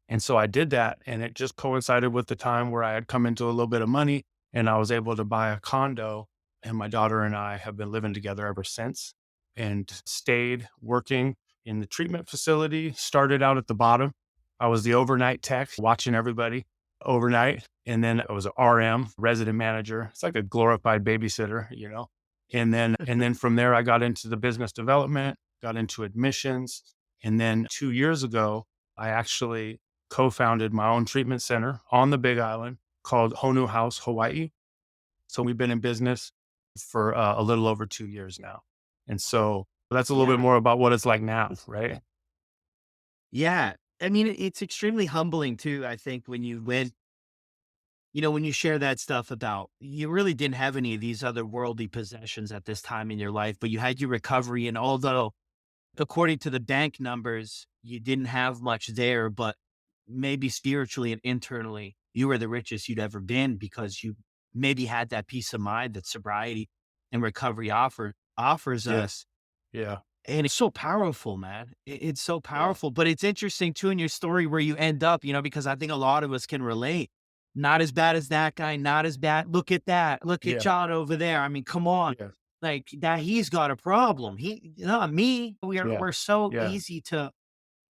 And so I did that, and it just coincided with the time where I had come into a little bit of money, and I was able to buy a condo, and my daughter and I have been living together ever since, and stayed working in the treatment facility. Started out at the bottom. I was the overnight tech, watching everybody overnight. And then I was an RM, resident manager. It's like a glorified babysitter. And then from there, I got into the business development, got into admissions. And then 2 years ago, I actually co-founded my own treatment center on the Big Island called Honu House, Hawaii. So we've been in business for a little over 2 years now. And so that's a little bit
Yeah.
more about what it's like now, right?
Yeah. I mean, it's extremely humbling too, I think, when you share that stuff about you really didn't have any of these other worldly possessions at this time in your life, but you had your recovery. And although, according to the bank numbers, you didn't have much there, but maybe spiritually and internally, you were the richest you'd ever been because you maybe had that peace of mind that sobriety and recovery offers
Yeah.
us.
Yeah.
And it's so powerful, man. It's so
Yeah.
powerful, but it's interesting too in your story where you end up, because I think a lot of us can relate. Not as bad as that guy, not as bad. Look at that. Look at
Yeah.
John over there. I mean, come on.
Yeah.
Like that, he's got a problem. Not me.
Yeah.
We're so
Yeah.
easy to,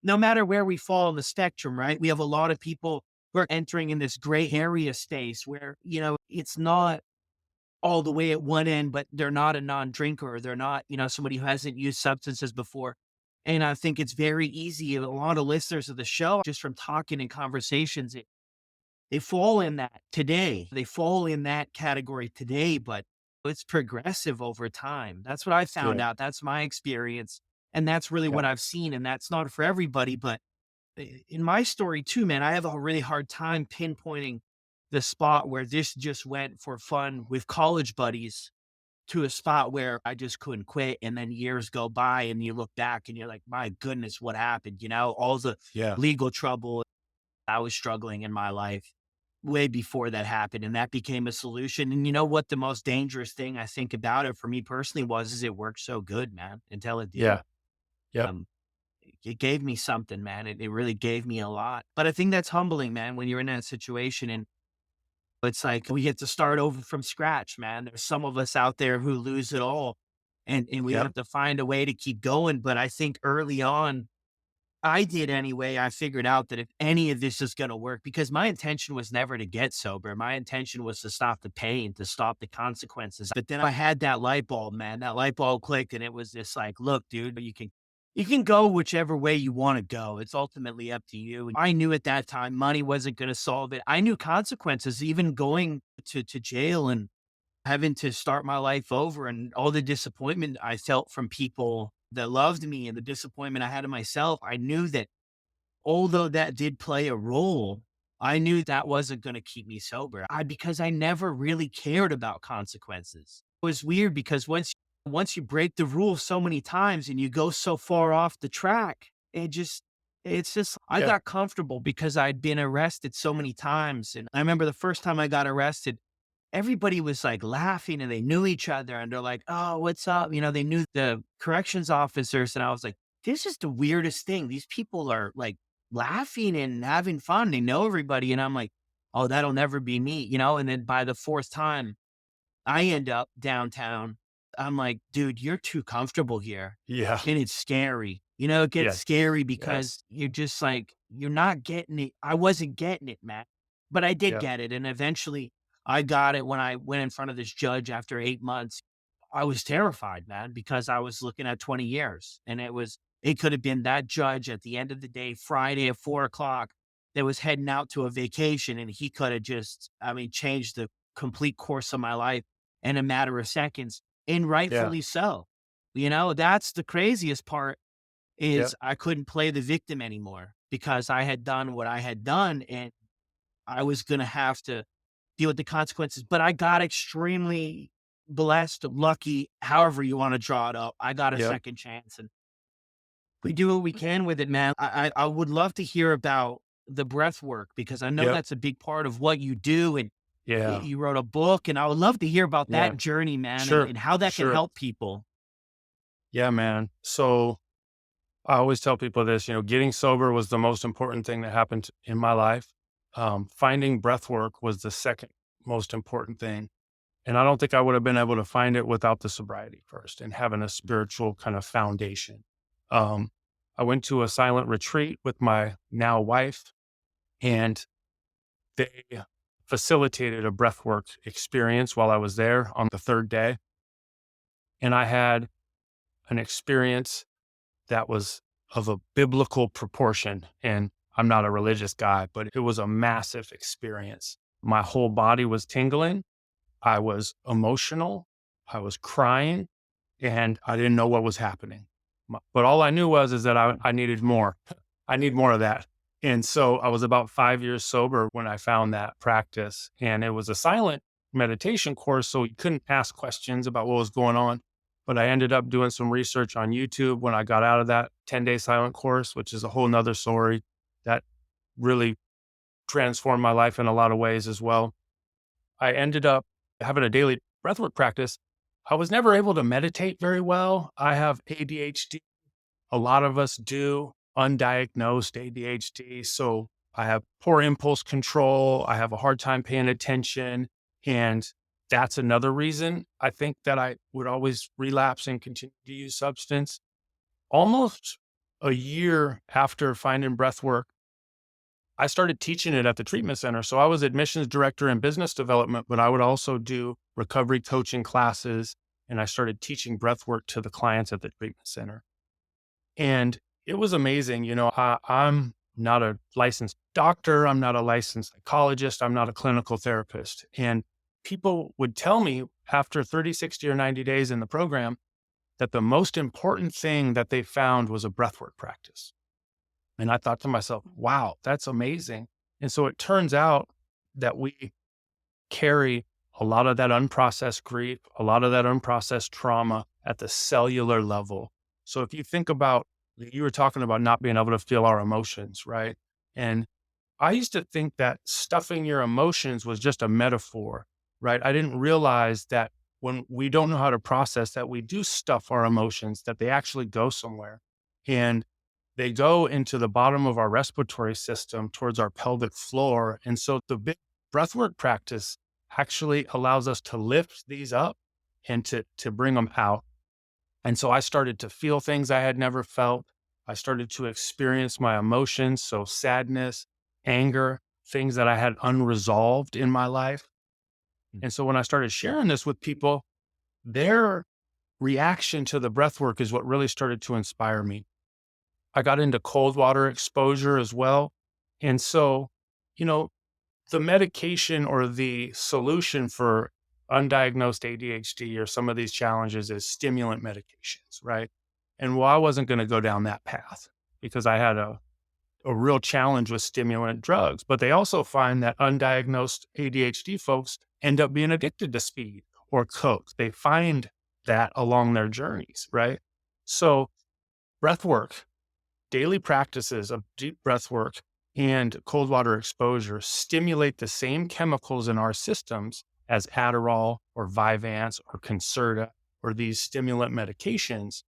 no matter where we fall on the spectrum, right? We have a lot of people who are entering in this gray area space where, it's not all the way at one end, but they're not a non-drinker or they're not, somebody who hasn't used substances before. And I think it's very easy. A lot of listeners of the show, just from talking and conversations, they fall in that today. They fall in that category today, but it's progressive over time. That's what I found
Yeah.
out. That's my experience. And that's really
Yeah.
what I've seen. And that's not for everybody, but in my story too, man, I have a really hard time pinpointing the spot where this just went for fun with college buddies to a spot where I just couldn't quit. And then years go by and you look back and you're like, my goodness, what happened? All the
Yeah.
legal trouble I was struggling in my life way before that happened. And that became a solution. And you know what? The most dangerous thing I think about it for me personally is it worked so good, man, until it didn't.
Yeah. Yep.
Um, it gave me something, man. It really gave me a lot. But I think that's humbling, man, when you're in that situation and it's like we get to start over from scratch, man. There's some of us out there who lose it all and we
Yep.
have to find a way to keep going. But I think early on, I did anyway. I figured out that if any of this is going to work, because my intention was never to get sober. My intention was to stop the pain, to stop the consequences. But then I had that light bulb, man. That light bulb clicked and it was just like, look, dude, you can go whichever way you want to go. It's ultimately up to you. And I knew at that time money wasn't going to solve it. I knew consequences, even going to jail and having to start my life over and all the disappointment I felt from people that loved me and the disappointment I had in myself. I knew that although that did play a role, I knew that wasn't going to keep me sober. Because I never really cared about consequences. It was weird because once once you break the rules so many times and you go so far off the track, it's just, I
Yeah.
got comfortable because I'd been arrested so many times. And I remember the first time I got arrested, everybody was like laughing and they knew each other and they're like, "Oh, what's up?" They knew the corrections officers. And I was like, this is the weirdest thing. These people are like laughing and having fun. They know everybody. And I'm like, oh, that'll never be me. And then by the fourth time, I end up downtown. I'm like, dude, you're too comfortable here.
Yeah.
And it's scary. It gets
Yes.
scary
Yes.
because you're just like, you're not getting it. I wasn't getting it, man. But I did
Yeah.
get it. And eventually I got it when I went in front of this judge after 8 months. I was terrified, man, because I was looking at 20 years. And it could have been that judge at the end of the day, Friday at 4 o'clock, that was heading out to a vacation. And he could have just, changed the complete course of my life in a matter of seconds, and
Yeah.
rightfully so. That's the craziest part
Yeah.
is I couldn't play the victim anymore because I had done what I had done and I was going to have to deal with the consequences. But I got extremely blessed, lucky, however you want to draw it up. I got a
Yeah.
second chance and we do what we can with it, man. I would love to hear about the breath work because I know
Yeah.
that's a big part of what you do. And
Yeah.
you wrote a book, and I would love to hear about
Yeah.
that journey, man, and,
Sure.
and how that can
Sure.
help people.
Yeah, man. So I always tell people this, getting sober was the most important thing that happened in my life. Finding breath work was the second most important thing. And I don't think I would have been able to find it without the sobriety first and having a spiritual kind of foundation. Um, I went to a silent retreat with my now wife, and they facilitated a breathwork experience while I was there on the third day. And I had an experience that was of a biblical proportion. And I'm not a religious guy, but it was a massive experience. My whole body was tingling. I was emotional. I was crying and I didn't know what was happening. But all I knew is that I needed more. I need more of that. And so I was about 5 years sober when I found that practice. And it was a silent meditation course. So you couldn't ask questions about what was going on. But I ended up doing some research on YouTube when I got out of that 10-day silent course, which is a whole nother story that really transformed my life in a lot of ways as well. I ended up having a daily breathwork practice. I was never able to meditate very well. I have ADHD. A lot of us do, undiagnosed ADHD. So I have poor impulse control. I have a hard time paying attention. And that's another reason I think that I would always relapse and continue to use substance. Almost a year after finding breathwork, I started teaching it at the treatment center. So I was admissions director in business development, but I would also do recovery coaching classes. And I started teaching breathwork to the clients at the treatment center. And it was amazing. I'm not a licensed doctor. I'm not a licensed psychologist. I'm not a clinical therapist. And people would tell me after 30, 60, or 90 days in the program that the most important thing that they found was a breathwork practice. And I thought to myself, wow, that's amazing. And so it turns out that we carry a lot of that unprocessed grief, a lot of that unprocessed trauma at the cellular level. So if you think about, you were talking about not being able to feel our emotions, right? And I used to think that stuffing your emotions was just a metaphor, right? I didn't realize that when we don't know how to process that, we do stuff our emotions, that they actually go somewhere. And they go into the bottom of our respiratory system towards our pelvic floor. And so the big breathwork practice actually allows us to lift these up and to bring them out. And so I started to feel things I had never felt. I started to experience my emotions. So sadness, anger, things that I had unresolved in my life. And so when I started sharing this with people, their reaction to the breathwork is what really started to inspire me. I got into cold water exposure as well. And so, the medication or the solution for undiagnosed ADHD or some of these challenges is stimulant medications, right? And well, I wasn't going to go down that path because I had a real challenge with stimulant drugs. But they also find that undiagnosed ADHD folks end up being addicted to speed or coke. They find that along their journeys, right? So breath work, daily practices of deep breath work and cold water exposure stimulate the same chemicals in our systems as Adderall or Vyvanse or Concerta or these stimulant medications,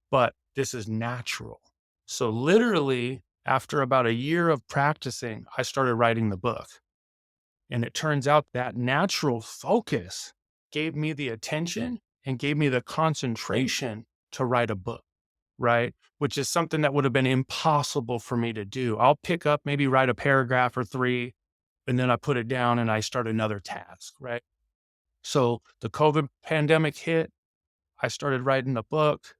but this is natural. So literally, after about a year of practicing, I started writing the book. And it turns out that natural focus gave me the attention and gave me the concentration to write a book, right? Which is something that would have been impossible for me to do. I'll pick up, maybe write a paragraph or three, and then I put it down and I start another task, right? So the COVID pandemic hit. I started writing the book.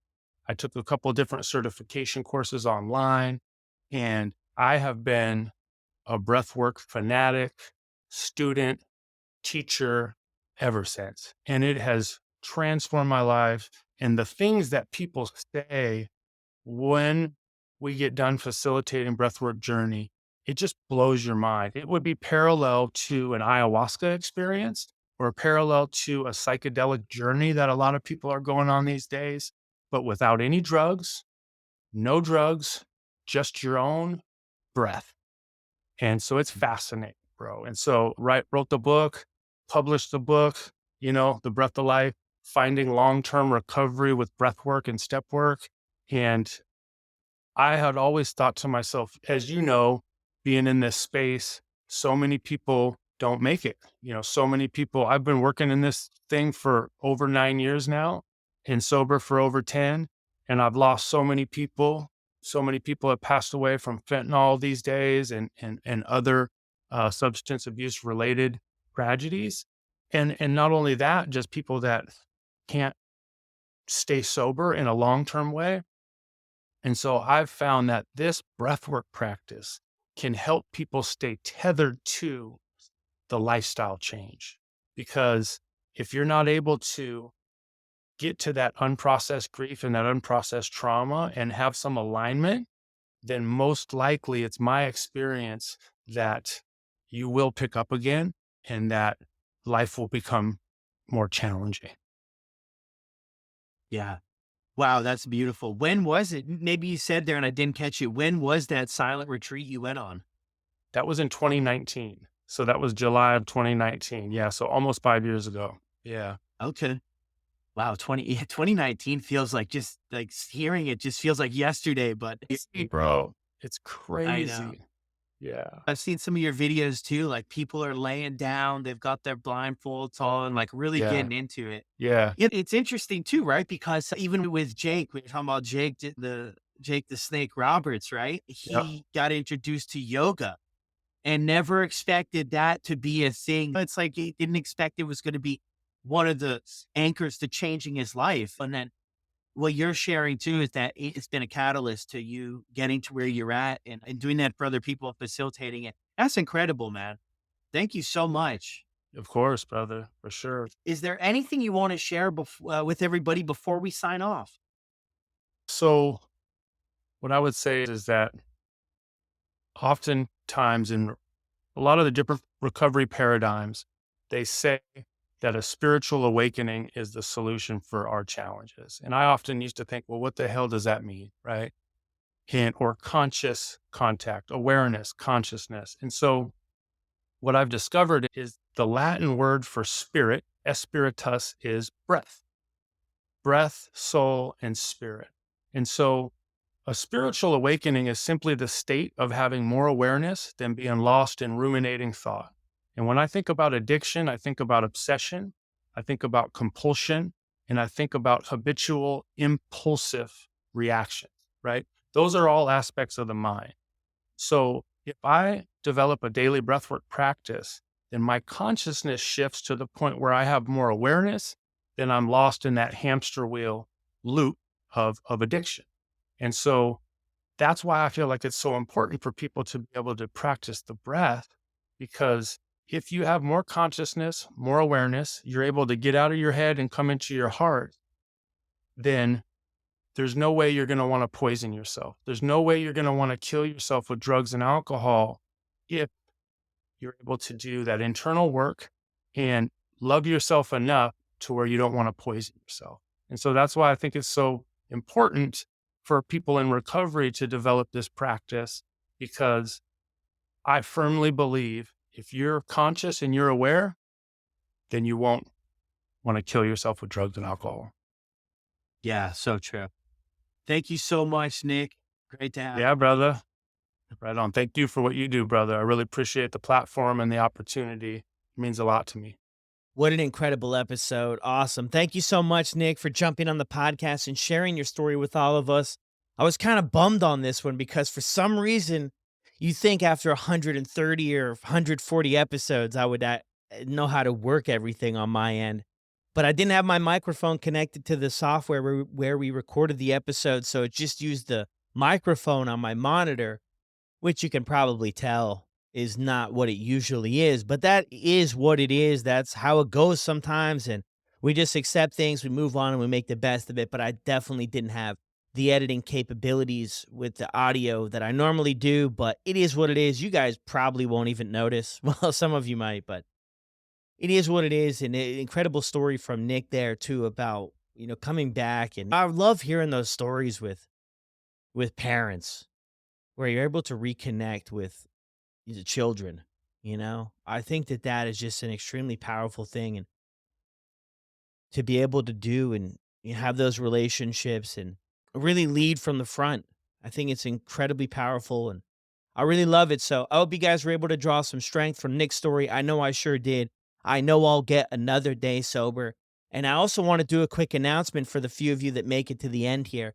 I took a couple of different certification courses online, and I have been a breathwork fanatic, student, teacher ever since. And it has transformed my life. And the things that people say when we get done facilitating breathwork journey, it just blows your mind. It would be parallel to an ayahuasca experience or parallel to a psychedelic journey that a lot of people are going on these days, but without any drugs, no drugs, just your own breath. And so it's fascinating, bro. And so wrote the book, published the book, The Breath of Life, Finding Long-Term Recovery with Breathwork and Step Work. And I had always thought to myself, as you know, being in this space, so many people don't make it. So many people, I've been working in this thing for over 9 years now and sober for over 10. And I've lost so many people. So many people have passed away from fentanyl these days and other substance abuse related tragedies. And not only that, just people that can't stay sober in a long-term way. And so I've found that this breathwork practice can help people stay tethered to the lifestyle change. Because if you're not able to get to that unprocessed grief and that unprocessed trauma and have some alignment, then most likely it's my experience that you will pick up again and that life will become more challenging.
Yeah. Wow, that's beautiful. When was it? Maybe you said there and I didn't catch it. When was that silent retreat you went on?
That was in 2019. So that was July of 2019. Yeah. So almost 5 years ago. Yeah.
Okay. Wow, 2019 feels like just like hearing it just feels like yesterday, but
Bro, it's
I know.
crazy. Yeah.
I've seen some of your videos too, like people are laying down, they've got their blindfolds on, like really
Yeah.
getting into it.
Yeah.
It's interesting too, right? Because even with Jake, we're talking about Jake the Snake Roberts, right?
Yep.
He got introduced to yoga and never expected that to be a thing. It's like he didn't expect it was going to be one of the anchors to changing his life. And then what you're sharing too is that it's been a catalyst to you getting to where you're at and doing that for other people, facilitating it. That's incredible, man. Thank you so much.
Of course, brother, for sure.
Is there anything you want to share with everybody before we sign off?
So what I would say is that oftentimes in a lot of the different recovery paradigms, they say that a spiritual awakening is the solution for our challenges. And I often used to think, well, what the hell does that mean? Right. Or conscious contact, awareness, consciousness. And so what I've discovered is the Latin word for spirit, espiritus, is breath, soul, and spirit. And so a spiritual awakening is simply the state of having more awareness than being lost in ruminating thought. And when I think about addiction, I think about obsession, I think about compulsion, and I think about habitual impulsive reactions, right? Those are all aspects of the mind. So if I develop a daily breathwork practice, then my consciousness shifts to the point where I have more awareness, then I'm lost in that hamster wheel loop of addiction. And so that's why I feel like it's so important for people to be able to practice the breath, because if you have more consciousness, more awareness, you're able to get out of your head and come into your heart, then there's no way you're going to want to poison yourself. There's no way you're going to want to kill yourself with drugs and alcohol if you're able to do that internal work and love yourself enough to where you don't want to poison yourself. And so that's why I think it's so important for people in recovery to develop this practice, because I firmly believe if you're conscious and you're aware, then you won't want to kill yourself with drugs and alcohol.
Yeah, so true. Thank you so much, Nick. Great to have
Yeah, brother. Right on. Thank you for what you do, brother. I really appreciate the platform and the opportunity. It means a lot to me.
What an incredible episode. Awesome. Thank you so much, Nick, for jumping on the podcast and sharing your story with all of us. I was kind of bummed on this one because for some reason, you think after 130 or 140 episodes, I would know how to work everything on my end. But I didn't have my microphone connected to the software where we recorded the episode. So it just used the microphone on my monitor, which you can probably tell is not what it usually is, but that is what it is. That's how it goes sometimes. And we just accept things, we move on, and we make the best of it. But I definitely didn't have the editing capabilities with the audio that I normally do, but it is what it is. You guys probably won't even notice. Well, some of you might, but it is what it is. And an incredible story from Nick there too about, coming back. And I love hearing those stories with parents where you're able to reconnect with the children, I think that that is just an extremely powerful thing, and to be able to do and have those relationships and really lead from the front. I think it's incredibly powerful, and I really love it. So I hope you guys were able to draw some strength from Nick's story. I know I sure did. I know I'll get another day sober. And I also want to do a quick announcement for the few of you that make it to the end here,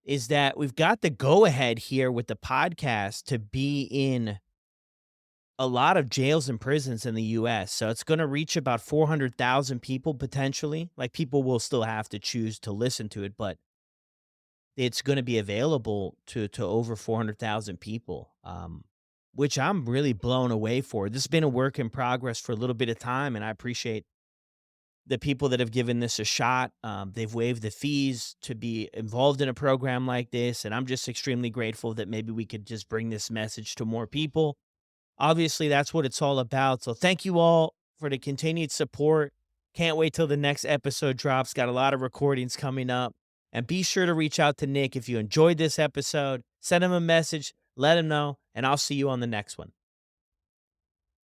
is that we've got the go ahead here with the podcast to be in a lot of jails and prisons in the US. So it's going to reach about 400,000 people potentially. Like, people will still have to choose to listen to it, but it's going to be available to over 400,000 people, which I'm really blown away for. This has been a work in progress for a little bit of time, and I appreciate the people that have given this a shot. They've waived the fees to be involved in a program like this, and I'm just extremely grateful that maybe we could just bring this message to more people. Obviously, that's what it's all about. So thank you all for the continued support. Can't wait till the next episode drops. Got a lot of recordings coming up. And be sure to reach out to Nick if you enjoyed this episode. Send him a message, let him know, and I'll see you on the next one.